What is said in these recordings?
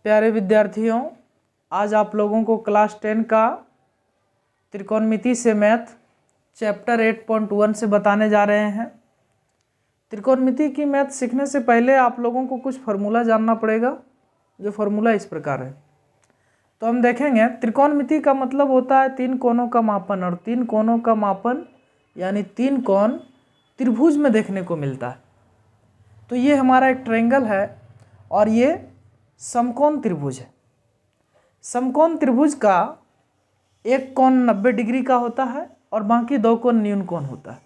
प्यारे विद्यार्थियों, आज आप लोगों को क्लास 10 का त्रिकोणमिति से मैथ चैप्टर 8.1 से बताने जा रहे हैं। त्रिकोणमिति की मैथ सीखने से पहले आप लोगों को कुछ फार्मूला जानना पड़ेगा, जो फार्मूला इस प्रकार है। तो हम देखेंगे त्रिकोणमिति का मतलब होता है तीन कोणों का मापन, और तीन कोणों का मापन यानी तीन कोण त्रिभुज में देखने को मिलता है। तो ये हमारा एक ट्रायंगल है और ये समकोण त्रिभुज है। समकोण त्रिभुज का एक कोण 90 डिग्री का होता है और बाकी दो कोण न्यून कोण होता है।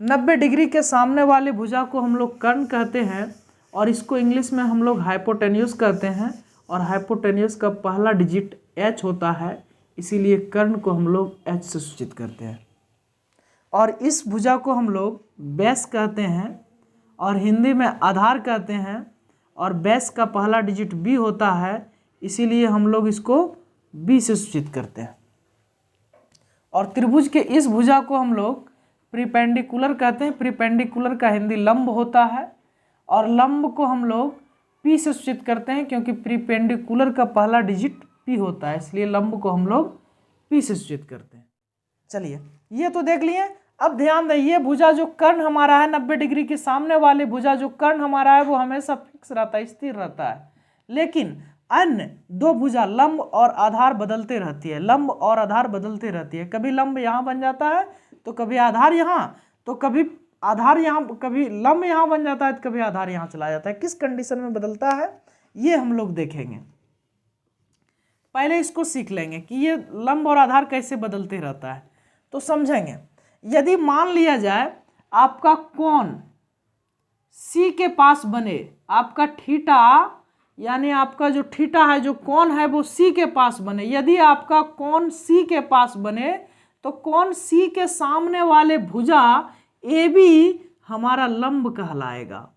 90 डिग्री के सामने वाले भुजा को हम लोग कर्ण कहते हैं और इसको इंग्लिश में हम लोग हाइपोटेन्यूस कहते हैं, और हाइपोटेन्यूस का पहला डिजिट h होता है, इसीलिए कर्ण को हम लोग h से सूचित करते हैं। और इस भुजा को हम लोग बेस कहते हैं और हिंदी में आधार कहते हैं, और बेस का पहला डिजिट b होता है, इसीलिए हम लोग इसको b से सूचित करते हैं। और त्रिभुज के इस भुजा को हम लोग प्रीपेंडिकुलर कहते हैं। प्रीपेंडिकुलर का हिंदी लंब होता है और लंब को हम लोग p से सूचित करते हैं, क्योंकि प्रीपेंडिकुलर का पहला डिजिट p होता है, इसलिए लंब को हम लोग p से सूचित करते हैं। चलिए ये तो देख लिए। अब ध्यान दें, ये भुजा जो कर्ण हमारा है 90 डिग्री के सामने वाले भुजा जो कर्ण हमारा है वो हमेशा फिक्स रहता है, स्थिर रहता है। लेकिन अन्य दो भुजा लंब और आधार बदलते रहती है, लंब और आधार बदलते रहती है। कभी लंब यहाँ बन जाता है तो कभी आधार यहाँ, तो कभी आधार यहाँ, कभी लंब यहाँ बन जाता है तो कभी आधार यहाँ चला जाता है। किस कंडीशन में बदलता है ये हम लोग देखेंगे। पहले इसको सीख लेंगे कि ये लंब और आधार कैसे बदलते रहता है, तो समझेंगे। यदि मान लिया जाए आपका कोण C के पास बने, आपका थीटा यानी आपका जो थीटा है, जो कोण है वो C के पास बने। यदि आपका कोण C के पास बने तो कोण C के सामने वाले भुजा AB हमारा लंब कहलाएगा,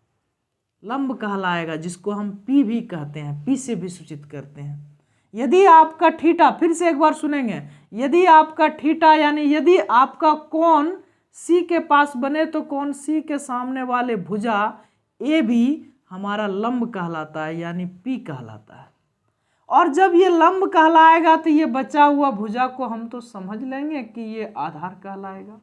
लंब कहलाएगा, जिसको हम P भी कहते हैं, P से भी सूचित करते हैं। यदि आपका थीटा, फिर से एक बार सुनेंगे, यदि आपका थीटा यानी यदि आपका कोण C के पास बने तो कोण C के सामने वाले भुजा AB हमारा लंब कहलाता है, यानी P कहलाता है। और जब ये लंब कहलाएगा तो ये बचा हुआ भुजा को हम तो समझ लेंगे कि ये आधार कहलाएगा,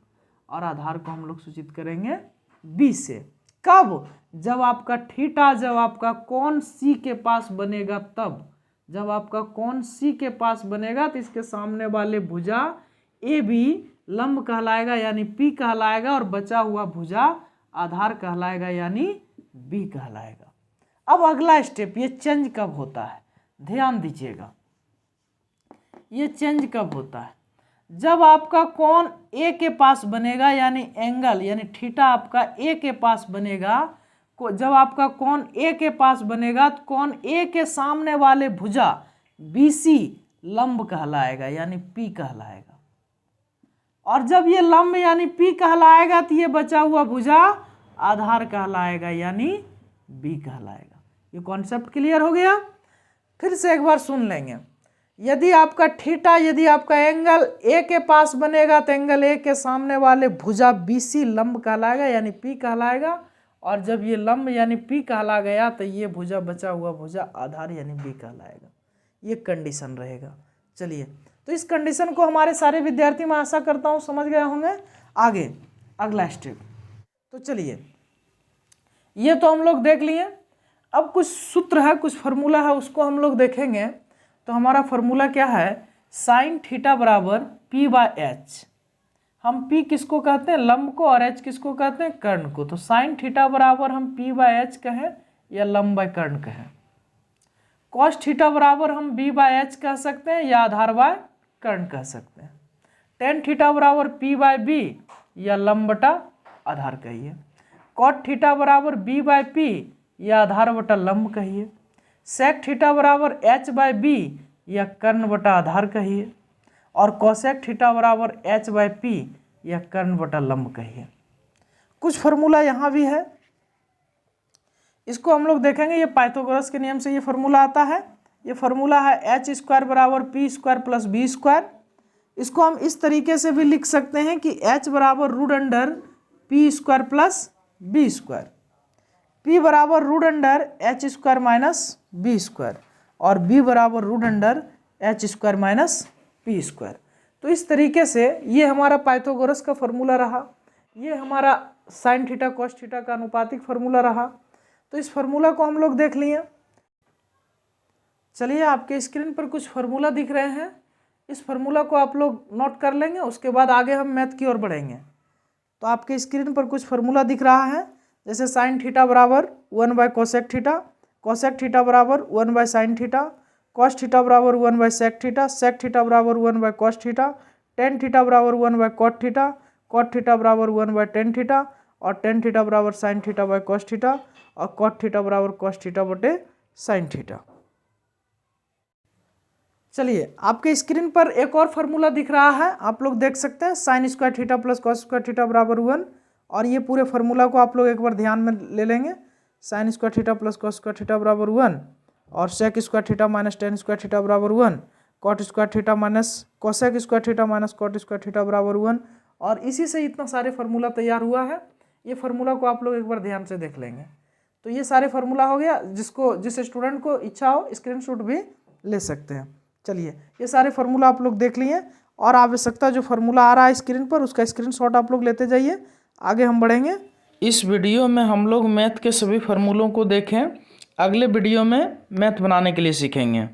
और आधार को हम लोग सूचित करेंगे B से। कब? जब आपका थीटा, जब आपका कोण C के पास बनेगा तब। जब आपका कोण C के पास बनेगा तो इसके सामने वाले भुजा AB लंब कहलाएगा यानी P कहलाएगा, और बचा हुआ भुजा आधार कहलाएगा यानी B कहलाएगा। अब अगला स्टेप, ये चेंज कब होता है, ध्यान दीजिएगा। ये चेंज कब होता है? जब आपका कोण A के पास बनेगा, यानी एंगल यानी थीटा आपका A के पास बनेगा। जब आपका कोण A के पास बनेगा तो कोण A के सामने वाले भुजा BC लंब कहलाएगा यानी P कहलाएगा। और जब ये लंब यानी P कहलाएगा तो ये बचा हुआ भुजा आधार कहलाएगा यानी B कहलाएगा। ये कॉन्सेप्ट क्लियर हो गया? फिर से एक बार सुन लेंगे। यदि आपका थीटा, यदि आपका एंगल A के पास बनेगा तो एंगल A के सामने वाले भुजा BC लंब कहलाएगा यानी P कहलाएगा। और जब ये लंब यानी P कहला गया तो ये भुजा, बचा हुआ भुजा आधार यानी B कहलाएगा। ये कंडीशन रहेगा। चलिए, तो इस कंडीशन को हमारे सारे विद्यार्थी, मैं आशा करता हूँ समझ गए होंगे। आगे अगला स्टेप, तो चलिए ये तो हम लोग देख लिए। अब कुछ सूत्र है, कुछ फार्मूला है, उसको हम लोग देखेंगे। तो हमारा फार्मूला क्या है? साइन थीटा बराबर P/H। हम P किसको कहते हैं? लंब को, और H किसको कहते हैं? कर्ण को। तो साइन थीटा बराबर हम P/H कहें या लंब बाय कर्ण कहें। कॉस थीटा बराबर हम B/H कह सकते हैं या आधार बाय कर्ण कह सकते हैं। टेन थीटा बराबर P/B या लंब बटा आधार कहिए। कॉट थीटा बराबर B/P या आधार बटा लंब कहिए। सेक थीटा बराबर H/B या कर्ण बटा आधार कहिए। और कोसेक थीटा बराबर H/P या कर्ण बटा लंब कहिए। कुछ फार्मूला यहाँ भी है, इसको हम लोग देखेंगे। ये पाइथागोरस के नियम से ये फार्मूला आता है। ये फार्मूला है h² बराबर P² प्लस B²। इसको हम इस तरीके से भी लिख सकते हैं कि h बराबर root under P² plus B², P बराबर root under H² minus B²। और b बराबर root under H square minus P square. तो इस तरीके से ये हमारा पाइथागोरस का फॉर्मूला रहा, ये हमारा साइन थीटा कॉस थीटा का अनुपातिक फार्मूला रहा। तो इस फार्मूला को हम लोग देख लिए। चलिए आपके स्क्रीन पर कुछ फार्मूला दिख रहे हैं, इस फार्मूला को आप लोग नोट कर लेंगे, उसके बाद आगे हम मैथ की ओर बढ़ेंगे। तो आपके स्क्रीन पर कुछ फार्मूला दिख रहा है, जैसे साइन थीटा बराबर 1 कोसेक थीटा, कोसेक थीटा बराबर 1 साइन थीटा, कॉस थीटा बराबर 1 सेक थीटा, सेक थीटा बराबर 1 कॉस थीटा, टेन थीटा बराबर 1 कॉट थीटा, कॉट थीटा बराबर 1 टेन थीटा, और टेन थीटा बराबर sine theta by cos theta, और cot theta बराबर cos theta बटे साइन थीटा। चलिए आपके स्क्रीन पर एक और फार्मूला दिख रहा है, आप लोग देख सकते हैं, sign square theta plus cos square theta बराबर 1। और ये पूरे फार्मूला को आप लोग एक बार ध्यान में ले लेंगे। Sine square theta plus cos square theta बराबर 1, और sec square theta minus tan square theta बराबर 1, cot square theta minus cosec square theta minus cot square theta बराबर 1। और इसी से इतना सारे फार्मूला तैयार हुआ है। ये फार्मूला को आप लोग एक बार ध्यान से देख लेंगे। तो ये सारे फार्मूला हो गया, जिस स्टूडेंट को इच्छा हो स्क्रीनशॉट भी ले सकते हैं। चलिए ये सारे फार्मूला आप लोग देख लिए, और आवश्यकता जो फार्मूला आ रहा है स्क्रीन पर उसका स्क्रीनशॉट आप लोग लेते जाइए। आगे हम बढ़ेंगे। इस वीडियो में हम लोग मैथ के सभी फार्मूलों को देखें, अगले वीडियो में मैथ बनाने के लिए सीखेंगे।